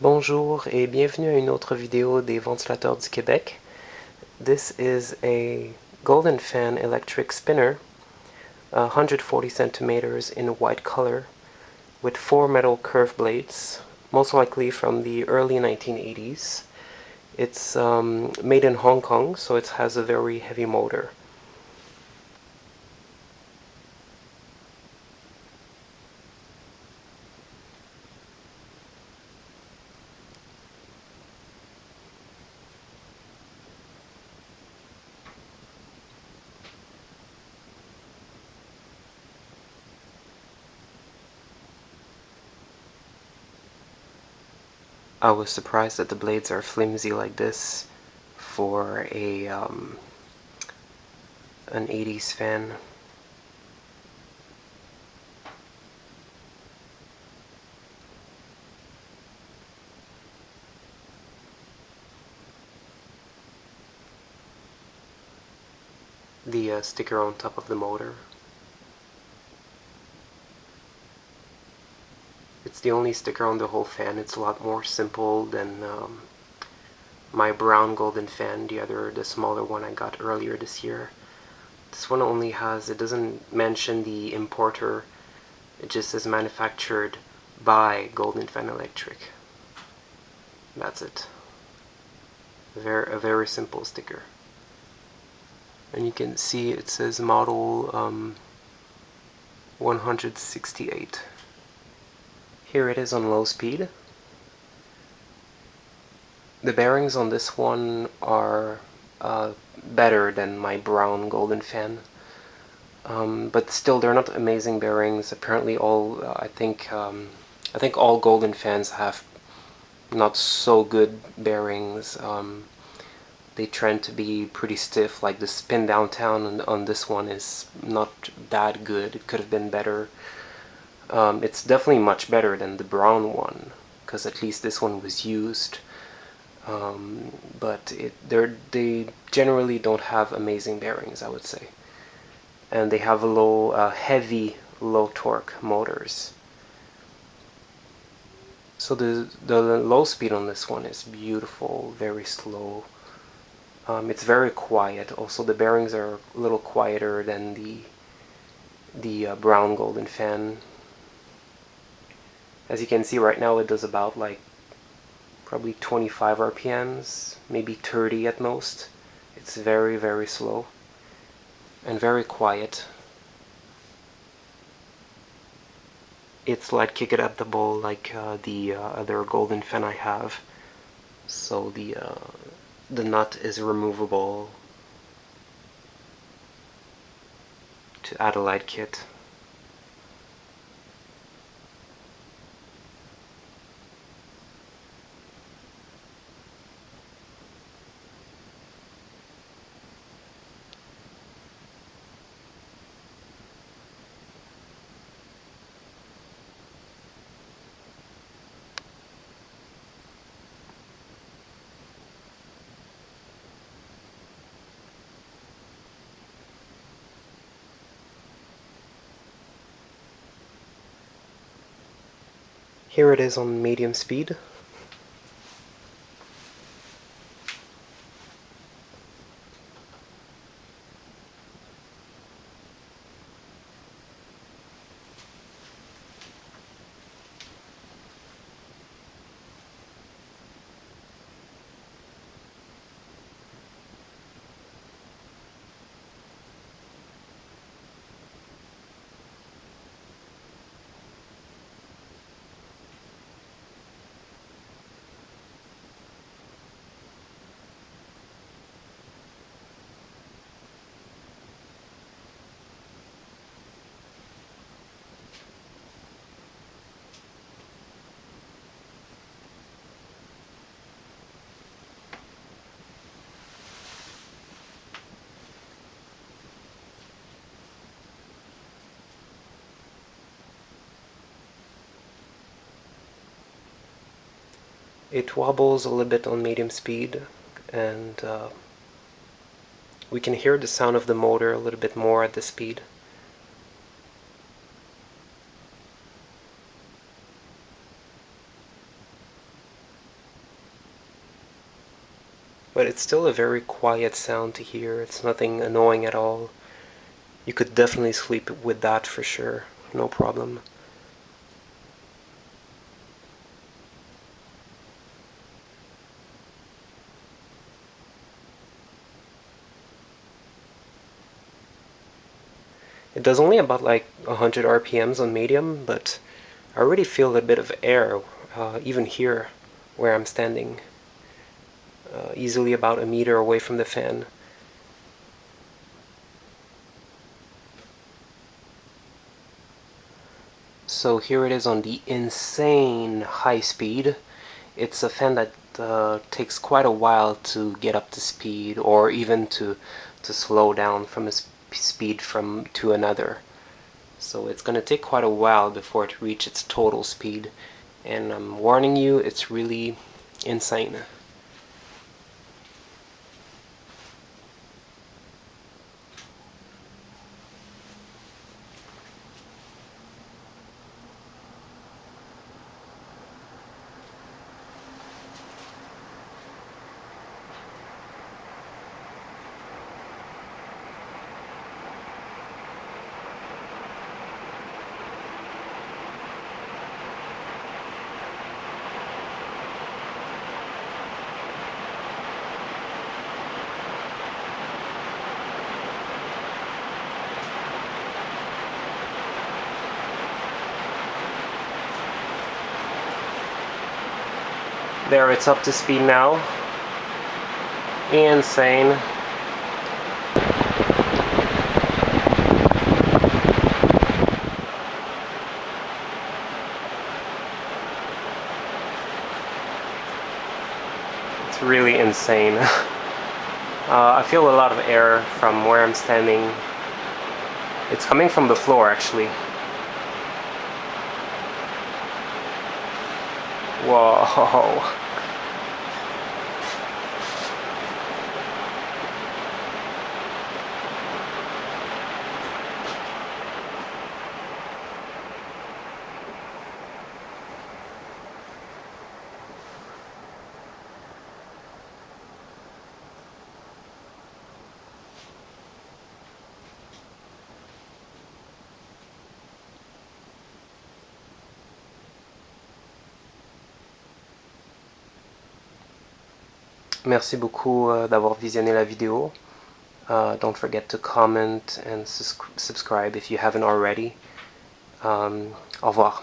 Bonjour et bienvenue à une autre vidéo des ventilateurs du Québec. This is a golden fan electric spinner, 140 centimeters in white color, with 4 metal curved blades, most likely from the early 1980s. It's made in Hong Kong, so it has a very heavy motor. I was surprised that the blades are flimsy like this for an 80s fan. The sticker on top of the motor. It's the only sticker on the whole fan. It's a lot more simple than my brown golden fan, the smaller one I got earlier this year. This one only has, it doesn't mention the importer, it just says manufactured by Golden Fan Electric. That's it. A very simple sticker. And you can see it says model 168. Here it is on low speed. The bearings on this one are better than my brown golden fan, but still they're not amazing bearings. Apparently, I think all golden fans have not so good bearings. They trend to be pretty stiff. Like the spin downtown on this one is not that good. It could have been better. It's definitely much better than the brown one, because at least this one was used. But they generally don't have amazing bearings, I would say. And they have heavy low torque motors. So the low speed on this one is beautiful, very slow. It's very quiet. Also, the bearings are a little quieter than the brown golden fan. As you can see right now, it does about like probably 25 RPMs, maybe 30 at most. It's very, very slow and very quiet. It's like kick it up the bowl like the other golden fan I have. So the nut is removable to add a light kit. Here it is on medium speed. It wobbles a little bit on medium speed, and we can hear the sound of the motor a little bit more at the speed. but it's still a very quiet sound to hear. It's nothing annoying at all. You could definitely sleep with that for sure, no problem. It does only about like 100 RPMs on medium, but I already feel a bit of air, even here where I'm standing, easily about a meter away from the fan. So here it is on the insane high speed. It's a fan that takes quite a while to get up to speed, or even to slow down from a speed from to another. So it's going to take quite a while before it reaches its total speed. And I'm warning you, it's really insane. There, it's up to speed now. Insane. It's really insane. I feel a lot of air from where I'm standing. It's coming from the floor, actually. Whoa. Merci beaucoup d'avoir visionné la vidéo. Don't forget to comment and subscribe if you haven't already. Au revoir.